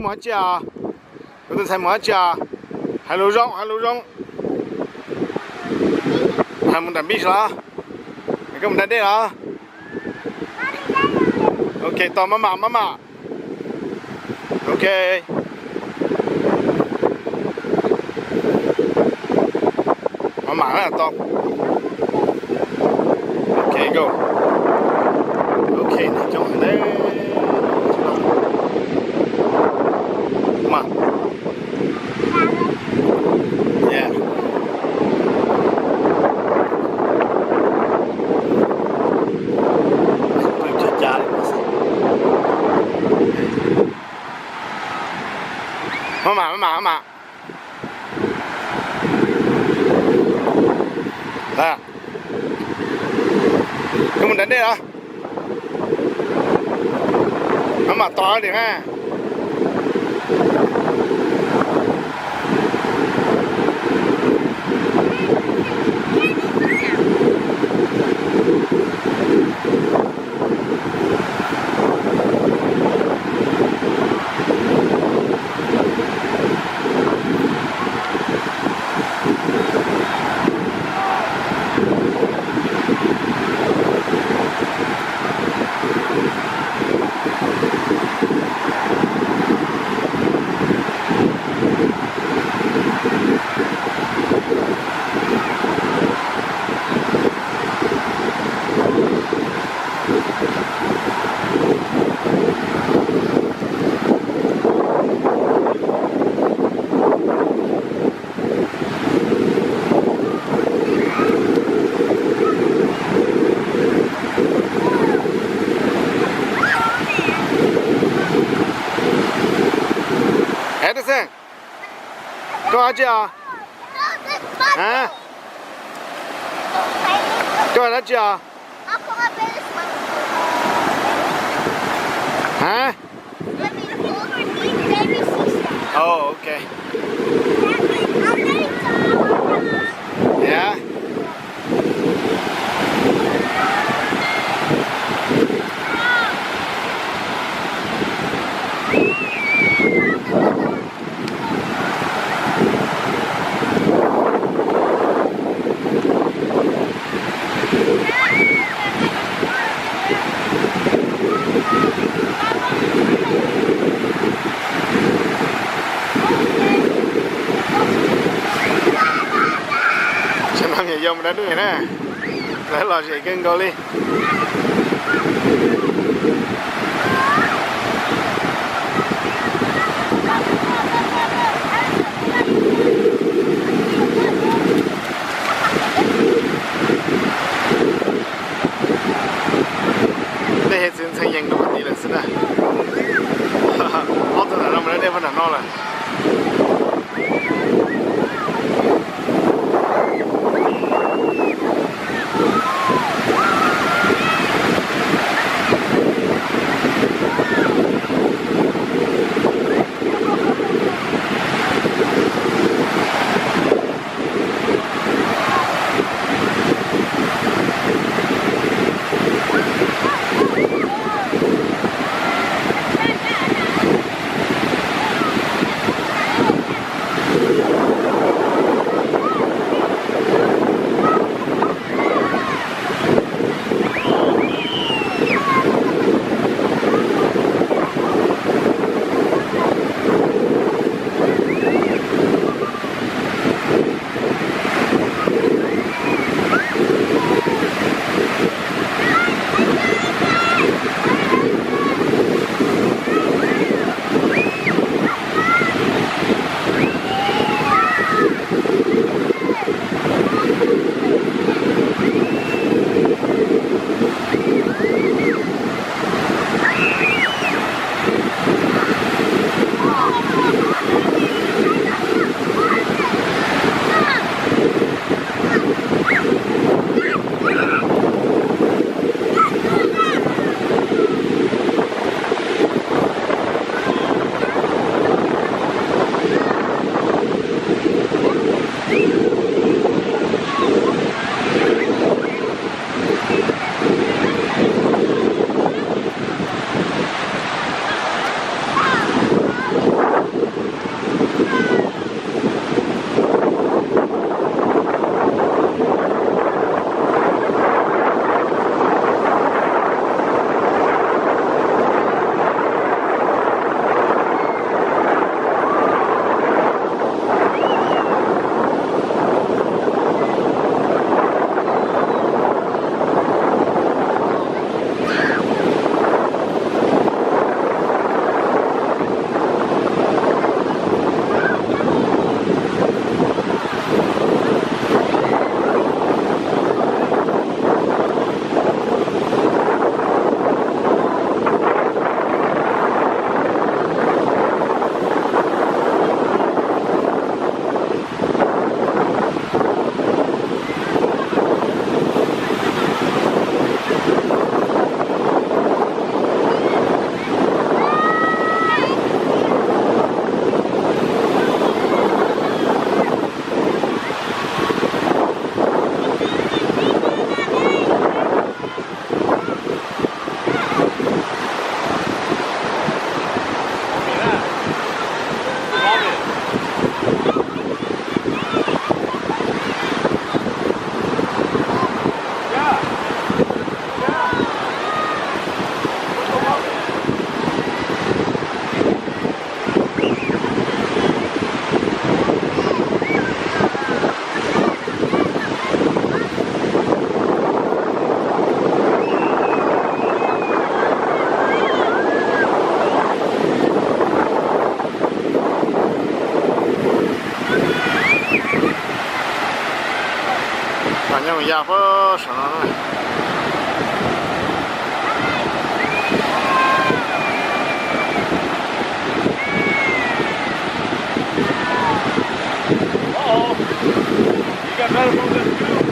摸脚，有的才摸脚，还露绒，还露绒，还没得比是啦，你跟我们在这啊 ？OK， 到妈妈，妈妈 ，OK， 妈妈了到 ，OK go，OK， 你叫我嘞。 Come on. Yeah. Mama, mama, mama. Nè. Chúng mình đến đây hả? Mama to đi ha. Edison, kau ajar? Hah? Kau ajar? Aku ambil semua. Hah? Oh, okay. Yeah. Senang ya jom dah tu na. Dah lo si keng kau li. Đây hết sinh sinh yang tu đi là sao dah. Auto dah nama dia pun dah nol lah. nhà có sợ nó này you got better from this too.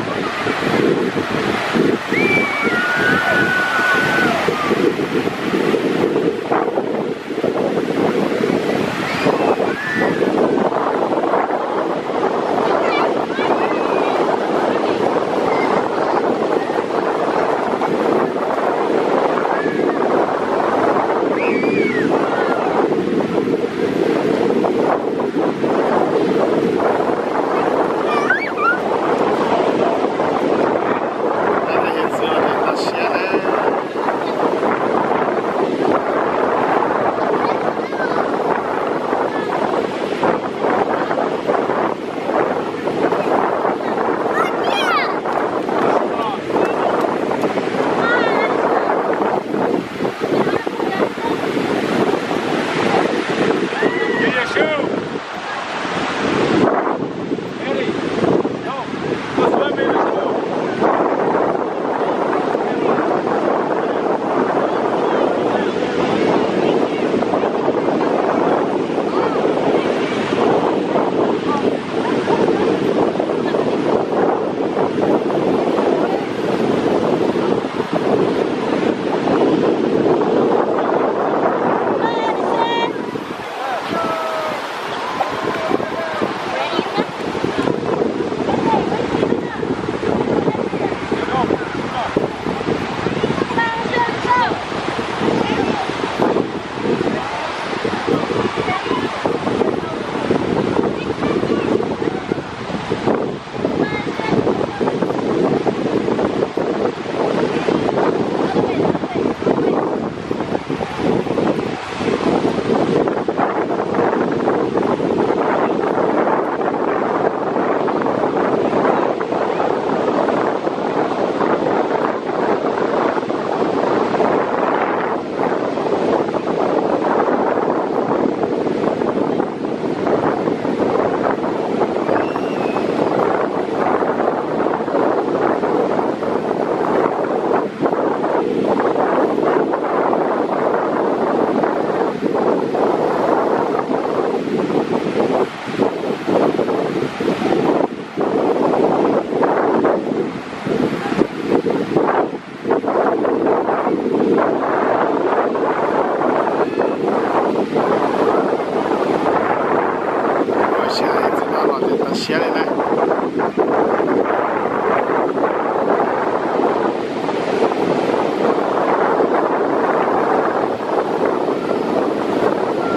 Xé lên này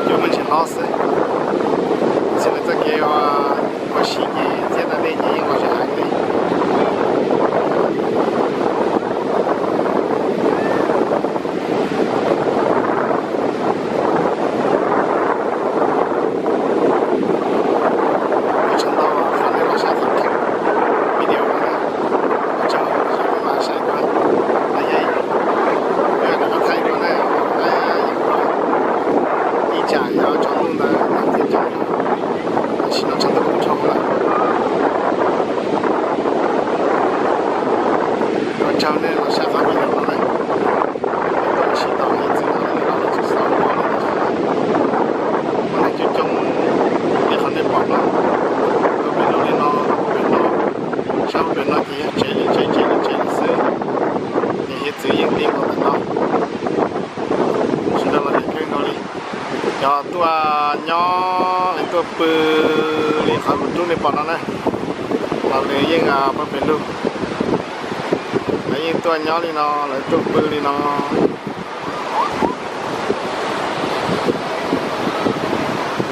就目前老师现在这个我新年现在那年我是还可以trong đây là sẽ phát huy được nó này tôi chỉ tao nghĩ từ đó là nó chỉ sau đó này chỉ trong để không nên bỏ lắm tôi bên nó sau bên nó thì chế lên sữa thì hết tự nhiên tiền của nó chỉ là để cái nó đi cho tôi nhỏ tôi bự để không bị trúng để bỏ nó này là để yên bắt bên luôn nhữngตัวnhỏ đi nó lại chụp bự đi nó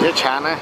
dễ chán này